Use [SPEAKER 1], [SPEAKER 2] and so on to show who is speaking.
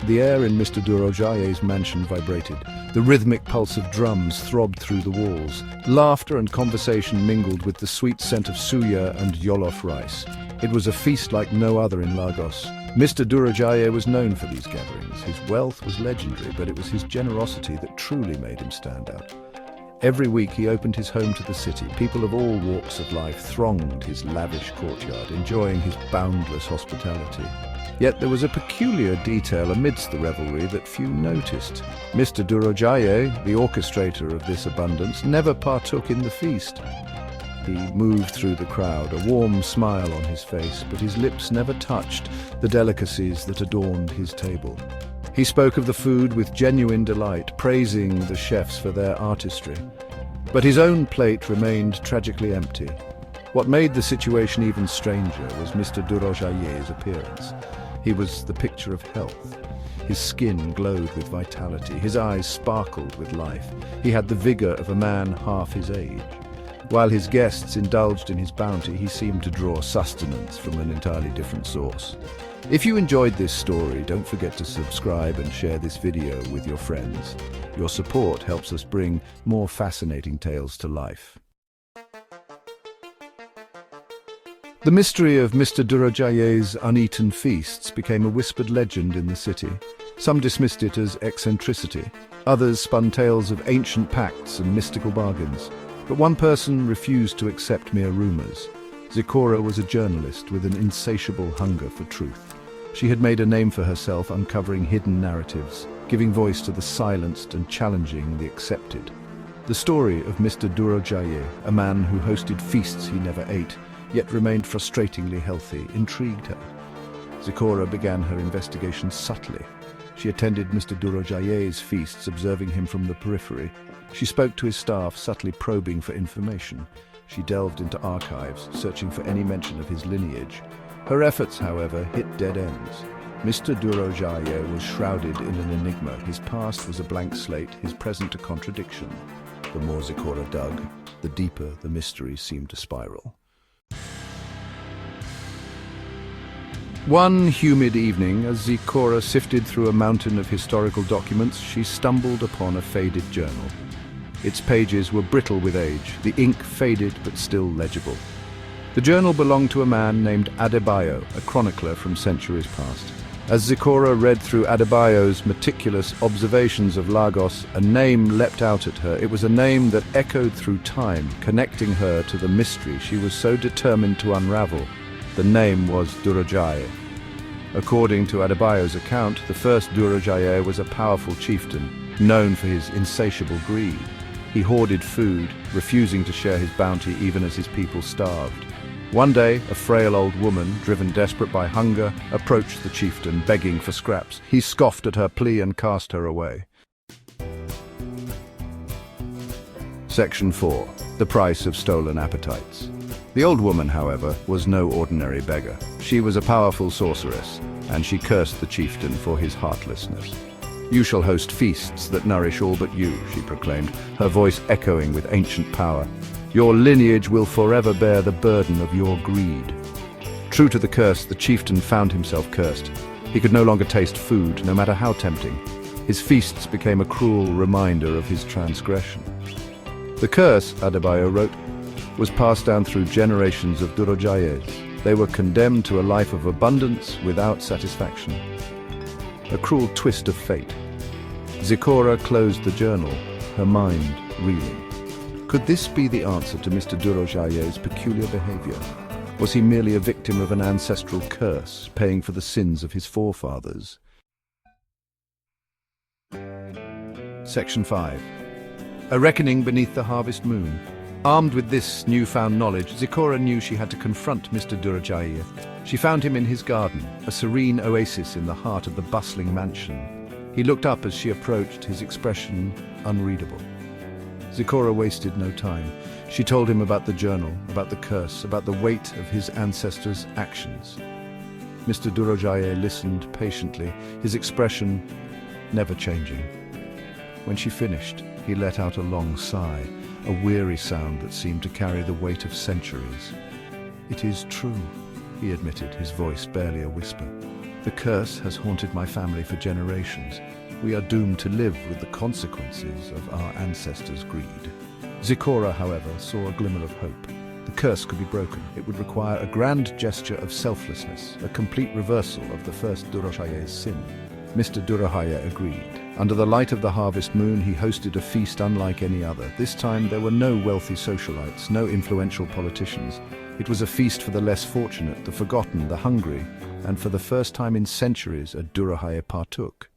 [SPEAKER 1] The air in Mr. Durojaiye's mansion vibrated. The rhythmic pulse of drums throbbed through the walls. Laughter and conversation mingled with the sweet scent of suya and jollof rice. It was a feast like no other in Lagos. Mr. Durojaiye was known for these gatherings. His wealth was legendary, but it was his generosity that truly made him stand out. Every week he opened his home to the city. People of all walks of life thronged his lavish courtyard, enjoying his boundless hospitality. Yet there was a peculiar detail amidst the revelry that few noticed. Mr. Durojaiye, the orchestrator of this abundance, never partook in the feast. He moved through the crowd, a warm smile on his face, but his lips never touched the delicacies that adorned his table. He spoke of the food with genuine delight, praising the chefs for their artistry. But his own plate remained tragically empty. What made the situation even stranger was Mr. Durojaiye's appearance. He was the picture of health. His skin glowed with vitality, his eyes sparkled with life. He had the vigor of a man half his age. While his guests indulged in his bounty, he seemed to draw sustenance from an entirely different source. If you enjoyed this story, don't forget to subscribe and share this video with your friends. Your support helps us bring more fascinating tales to life. The mystery of Mr. Durojaiye's uneaten feasts became a whispered legend in the city. Some dismissed it as eccentricity. Others spun tales of ancient pacts and mystical bargains. But one person refused to accept mere rumors. Zikora was a journalist with an insatiable hunger for truth. She had made a name for herself uncovering hidden narratives, giving voice to the silenced and challenging the accepted. The story of Mr. Durojaiye, a man who hosted feasts he never ate, yet remained frustratingly healthy, intrigued her. Zikora began her investigation subtly. She attended Mr. Durojaiye's feasts, observing him from the periphery. She spoke to his staff, subtly probing for information. She delved into archives, searching for any mention of his lineage. Her efforts, however, hit dead ends. Mr. Durojaiye was shrouded in an enigma. His past was a blank slate, his present a contradiction. The more Zikora dug, the deeper the mystery seemed to spiral. One humid evening, as Zikora sifted through a mountain of historical documents, she stumbled upon a faded journal. Its pages were brittle with age, the ink faded but still legible. The journal belonged to a man named Adebayo, a chronicler from centuries past. As Zikora read through Adebayo's meticulous observations of Lagos, a name leapt out at her. It was a name that echoed through time, connecting her to the mystery she was so determined to unravel. The name was Durojaiye. According to Adebayo's account, the first Durojaiye was a powerful chieftain, known for his insatiable greed. He hoarded food, refusing to share his bounty even as his people starved. One day, a frail old woman, driven desperate by hunger, approached the chieftain, begging for scraps. He scoffed at her plea and cast her away. Section 4. The Price of Stolen Appetites. The old woman, however, was no ordinary beggar. She was a powerful sorceress, and she cursed the chieftain for his heartlessness. "You shall host feasts that nourish all but you," she proclaimed, her voice echoing with ancient power. "Your lineage will forever bear the burden of your greed." True to the curse, the chieftain found himself cursed. He could no longer taste food, no matter how tempting. His feasts became a cruel reminder of his transgression. The curse, Adebayo wrote, was passed down through generations of Durojaiye's. They were condemned to a life of abundance without satisfaction. A cruel twist of fate. Zikora closed the journal, her mind reeling. Could this be the answer to Mr. Durojaiye's peculiar behavior? Was he merely a victim of an ancestral curse, paying for the sins of his forefathers? Section 5. A reckoning beneath the harvest moon. Armed with this newfound knowledge, Zikora knew she had to confront Mr. Durojaiye. She found him in his garden, a serene oasis in the heart of the bustling mansion. He looked up as she approached, his expression unreadable. Zikora wasted no time. She told him about the journal, about the curse, about the weight of his ancestors' actions. Mr. Durojaiye listened patiently, his expression never changing. When she finished, he let out a long sigh, a weary sound that seemed to carry the weight of centuries. "It is true," he admitted, his voice barely a whisper. The curse has haunted my family for generations. We are doomed to live with the consequences of our ancestors' greed. Zikora, however, saw a glimmer of hope. The curse could be broken. It would require a grand gesture of selflessness, a complete reversal of the first Durojaiye's sin. Mr. Durojaiye agreed. Under the light of the harvest moon, he hosted a feast unlike any other. This time, there were no wealthy socialites, no influential politicians. It was a feast for the less fortunate, the forgotten, the hungry, and for the first time in centuries, a Durojaiye partook.